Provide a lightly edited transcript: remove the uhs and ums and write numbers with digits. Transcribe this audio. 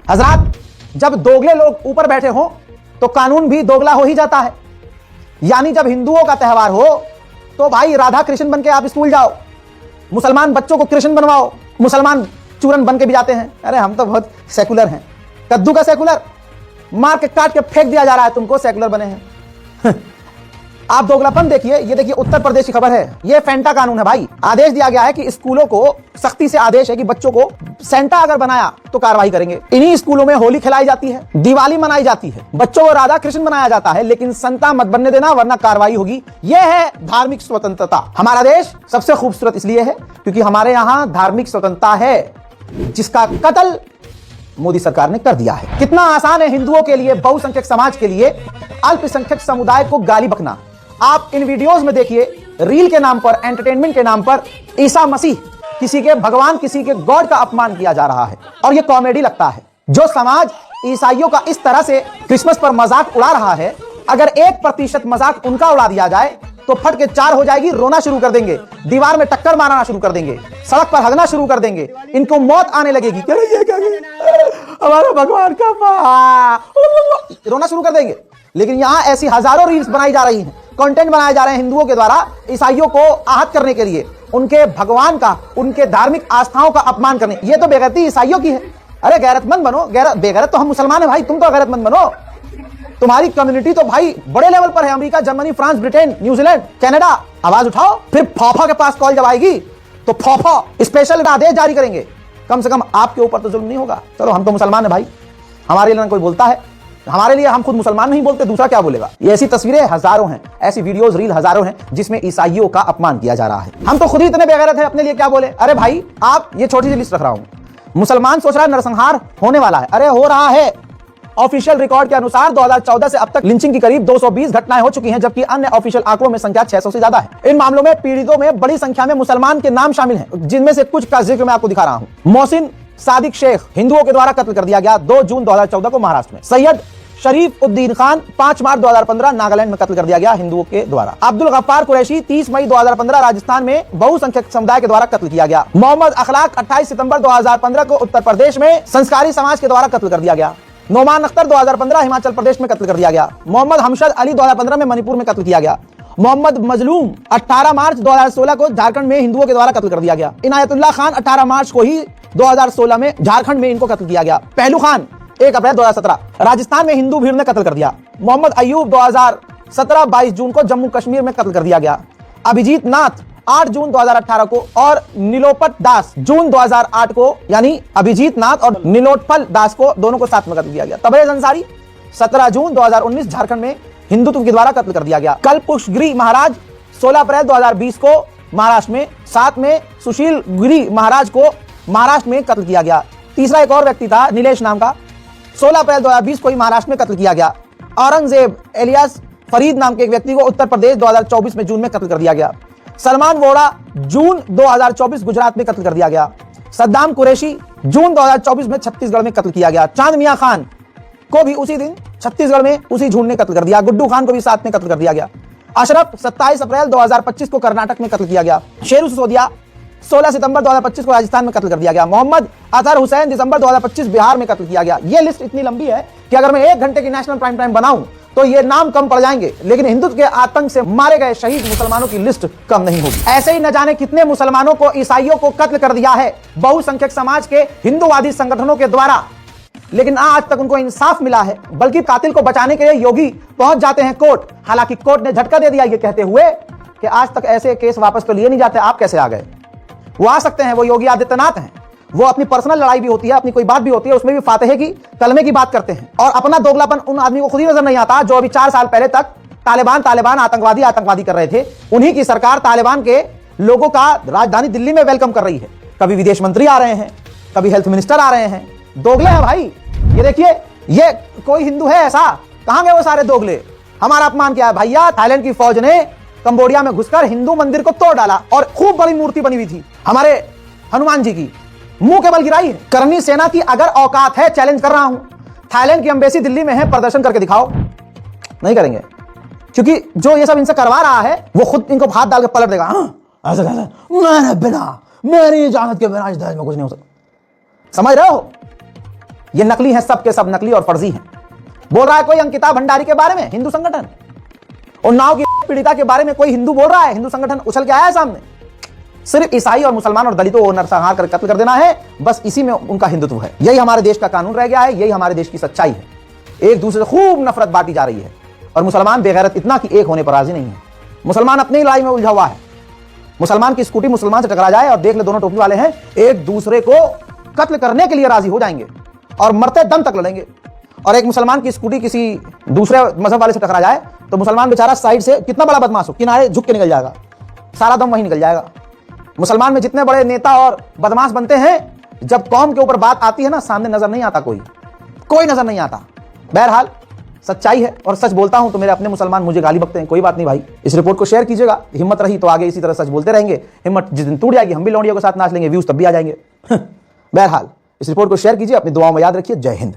हजरात, जब दोगले लोग ऊपर बैठे हो तो कानून भी दोगला हो ही जाता है। यानी जब हिंदुओं का त्योहार हो तो भाई राधा कृष्ण बन के आप स्कूल जाओ, मुसलमान बच्चों को कृष्ण बनवाओ, मुसलमान चूरन बन के भी जाते हैं। अरे हम तो बहुत सेकुलर हैं। कद्दू का सेकुलर, मार के काट के फेंक दिया जा रहा है, तुमको सेकुलर बने हैं। आप दोगलापन देखिए। ये देखिए उत्तर प्रदेश की खबर है, ये फेंटा कानून है भाई। आदेश दिया गया है कि स्कूलों को सख्ती से आदेश है कि बच्चों को सेंटा अगर बनाया तो कार्रवाई करेंगे। इन्हीं स्कूलों में होली खिलाई जाती है, दिवाली मनाई जाती है, बच्चों को राधा कृष्ण बनाया जाता है, लेकिन संता मत बनने देना वरना कार्रवाई होगी। यह है धार्मिक स्वतंत्रता। हमारा देश सबसे खूबसूरत इसलिए है क्योंकि हमारे यहाँ धार्मिक स्वतंत्रता है, जिसका कत्ल मोदी सरकार ने कर दिया है। कितना आसान है हिंदुओं के लिए, बहुसंख्यक समाज के लिए अल्पसंख्यक समुदाय को गाली बकना। आप इन वीडियोस में देखिए, रील के नाम पर, एंटरटेनमेंट के नाम पर ईसा मसीह, किसी के भगवान, किसी के गॉड का अपमान किया जा रहा है और यह कॉमेडी लगता है। जो समाज ईसाइयों का इस तरह से क्रिसमस पर मजाक उड़ा रहा है, अगर 1% मजाक उनका उड़ा दिया जाए तो फट के 4 हो जाएगी, रोना शुरू कर देंगे, दीवार में टक्कर मारना शुरू कर देंगे, सड़क पर हगना शुरू कर देंगे, इनको मौत आने लगेगी। हमारा भगवान का रोना शुरू कर देंगे। लेकिन यहां ऐसी हजारों रील्स बनाई जा रही हैं, कंटेंट बनाए जा रहे हैं हिंदुओं के द्वारा ईसाइयों को आहत करने के लिए, उनके भगवान का, उनके धार्मिक आस्थाओं का अपमान करने। ये तो बेगैरती ईसाइयों की है। अरे गैरतमंद बनो। बेगैरत तो हम मुसलमान है भाई, तुम तो गैरतमंद बनो। तुम्हारी कम्युनिटी तो भाई बड़े लेवल पर है, America, Germany, France, Britain, New Zealand, Canada. आवाज उठाओ। फिर फौफा के पास कॉल जब आएगी तो फौफा स्पेशल आदेश जारी करेंगे। कम से कम आपके ऊपर तो जुल्म नहीं होगा। चलो हम तो मुसलमान है भाई, हमारे लिए कोई बोलता है, हमारे लिए हम खुद मुसलमान नहीं बोलते, दूसरा क्या बोलेगा। ये ऐसी तस्वीरें हजारों हैं, ऐसी वीडियोस, रील हजारों हैं जिसमें ईसाइयों का अपमान किया जा रहा है। हम तो खुद ही इतने बेगैरत हैं, अपने लिए क्या बोले। अरे भाई आप, ये छोटी सी लिस्ट रख रहा हूं, मुसलमान सोच रहा है नरसंहार होने वाला है। अरे हो रहा है। ऑफिशियल रिकॉर्ड के अनुसार 2014 से अब तक लिंचिंग की करीब 220 घटनाएं हो चुकी हैं, जबकि अन्य ऑफिशियल आंकड़ों में संख्या 600 से ज्यादा है। इन मामलों में पीड़ितों में बड़ी संख्या में मुसलमान के नाम शामिल हैं, जिनमें से कुछ का जिक्र मैं आपको दिखा रहा हूं। मोहसिन सादिक शेख हिंदुओं के द्वारा कत्ल कर दिया गया 2 जून 2014 को महाराष्ट्र में। सैयद शरीफ उद्दीन खान 5 मार्च 2015 नागालैंड में कत्ल कर दिया गया हिंदुओं के द्वारा। अब्दुल गफ्फार कुरैशी 30 मई 2015 राजस्थान में बहुसंख्यक समुदाय के द्वारा कत्ल किया गया। मोहम्मद अखलाक 28 सितंबर 2015 को उत्तर प्रदेश में संस्कारी समाज के द्वारा कत्ल कर दिया गया। नोमान अख्तर 2015 हिमाचल प्रदेश में कत्ल कर दिया गया। मोहम्मद हमशद अली 2015 में मणिपुर में कत्ल किया गया। मोहम्मद मजलूम 18 मार्च 2016 को झारखंड में हिंदुओं के द्वारा कत्ल कर दिया गया। इनायतुल्लाह खान 18 मार्च को ही 2016 में झारखंड में इनको कत्ल किया गया। पहलू खान 1 अप्रैल 2017 राजस्थान में हिंदू भीड़ ने कत्ल कर दिया। मोहम्मद अयूब 2017 22 जून को जम्मू कश्मीर में कत्ल कर दिया गया। अभिजीत नाथ 8 जून 2018 को और नीलोपत दास जून 2008 को, यानी अभिजीत नाथ और नीलोटफल दास को दोनों को साथ में कत्ल किया गया। तबरेज अंसारी 17 जून 2019 झारखंड में हिंदुत्व के द्वारा कत्ल कर दिया गया। कल्पवृक्ष गिरी महाराज 16 अप्रैल 2020 को महाराष्ट्र में, साथ में सुशील गिरी महाराज को महाराष्ट्र में कत्ल किया गया। तीसरा एक और व्यक्ति था नीलेश नाम का, 16 अप्रैल 2020 को ही महाराष्ट्र में कत्ल किया गया। औरंगजेब एलियास फरीद नाम के एक व्यक्ति को उत्तर प्रदेश 2024 में जून में कत्ल कर दिया गया। सलमान वोड़ा जून 2024 गुजरात में कत्ल कर दिया गया। सद्दाम कुरैशी जून 2024 में छत्तीसगढ़ में कत्ल किया गया। चांद मियां खान को भी उसी दिन छत्तीसगढ़ में उसी झुंड ने कत्ल कर दिया। गुड्डू खान को भी साथ में कत्ल कर दिया गया। अशरफ 27 अप्रैल 2025 को कर्नाटक में कत्ल किया गया। शेरू सिसोदिया 16 सितंबर 2025 को राजस्थान में कत्ल कर दिया गया। मोहम्मद अतहर हुसैन दिसंबर 2025 बिहार में कत्ल किया गया। यह लिस्ट इतनी लंबी है कि अगर मैं 1 घंटे की नेशनल प्राइम टाइम बनाऊं तो ये नाम कम पड़ जाएंगे, लेकिन हिंदुत्व के आतंक से मारे गए शहीद मुसलमानों की लिस्ट कम नहीं होगी। ऐसे ही न जाने कितने मुसलमानों को, ईसाइयों को कत्ल कर दिया है बहुसंख्यक समाज के हिंदुवादी संगठनों के द्वारा, लेकिन आज तक उनको इंसाफ मिला है। बल्कि कातिल को बचाने के लिए योगी पहुंच जाते हैं कोर्ट। हालांकि कोर्ट ने झटका दे दिया ये कहते हुए कि आज तक ऐसे केस वापस तो लिए नहीं जाते, आप कैसे आ गए। वो आ सकते हैं, वो योगी आदित्यनाथ हैं, वो अपनी पर्सनल लड़ाई भी होती है, अपनी कोई बात भी होती है, उसमें भी फातिहे की कलमे की बात करते हैं। और अपना दोगलापन उन आदमी को खुद ही नजर नहीं आता जो अभी 4 साल पहले तक तालिबान आतंकवादी कर रहे थे। उन्हीं की सरकार तालिबान के लोगों का राजधानी दिल्ली में वेलकम कर रही है। कभी विदेश मंत्री आ रहे हैं, कभी हेल्थ मिनिस्टर आ रहे हैं। दोगले हैं भाई। ये देखिए, ये कोई हिंदू है ऐसा? कहां गए वो सारे दोगले? हमारा अपमान किया है भैया। थाईलैंड की फौज ने कंबोडिया में घुसकर हिंदू मंदिर को तोड़ डाला और खूब बड़ी मूर्ति बनी हुई थी हमारे हनुमान जी की, मुंह के बल गिराई है। करनी सेना की अगर औकात है, चैलेंज कर रहा हूं, थाईलैंड की एम्बेसी दिल्ली में है, प्रदर्शन करके दिखाओ। नहीं करेंगे, क्योंकि जो ये सब इनसे करवा रहा है वो खुद इनको हाथ डाल के पलट देगा। ऐसा मेरे बिना, मेरी इजाजत के बिना इस देश में कुछ नहीं हो सकता। समझ रहे हो? ये नकली हैं, सब के सब नकली और फर्जी हैं। बोल रहा है कोई अंकिता भंडारी के बारे में हिंदू संगठन, और नाव की पीड़िता के बारे में कोई हिंदू बोल रहा है, हिंदू संगठन उछल के आया है सामने। सिर्फ ईसाई और मुसलमान और दलितों को नरसंहार कर कत्ल कर देना है, बस इसी में उनका हिंदुत्व है। यही हमारे देश का कानून रह गया है, यही हमारे देश की सच्चाई है। एक दूसरे से खूब नफरत बांटी जा रही है और मुसलमान बेगैरत इतना कि एक होने पर राजी नहीं है। मुसलमान अपनी लड़ाई में उलझा हुआ है। मुसलमान की स्कूटी मुसलमान से टकरा जाए और देख ले दोनों टोपी वाले हैं, एक दूसरे को कत्ल करने के लिए राजी हो जाएंगे और मरते दम तक लड़ेंगे। और एक मुसलमान की स्कूटी किसी दूसरे मजहब वाले से टकरा जाए तो मुसलमान बेचारा साइड से, कितना बड़ा बदमाश हो, किनारे झुक के निकल जाएगा, सारा दम वहीं निकल जाएगा। मुसलमान में जितने बड़े नेता और बदमाश बनते हैं, जब कौम के ऊपर बात आती है ना, सामने नजर नहीं आता, कोई नजर नहीं आता। बहरहाल सच्चाई है और सच बोलता हूं तो मेरे अपने मुसलमान मुझे गाली बकते हैं, कोई बात नहीं भाई। इस रिपोर्ट को शेयर कीजिएगा, हिम्मत रही तो आगे इसी तरह सच बोलते रहेंगे। हिम्मत जिस दिन टूट जाएगी हम भी लौंडियों के साथ नाच लेंगे, व्यूज तब भी आ जाएंगे। बहरहाल इस रिपोर्ट को शेयर कीजिए, अपनी दुआओं में याद रखिए। जय हिंद।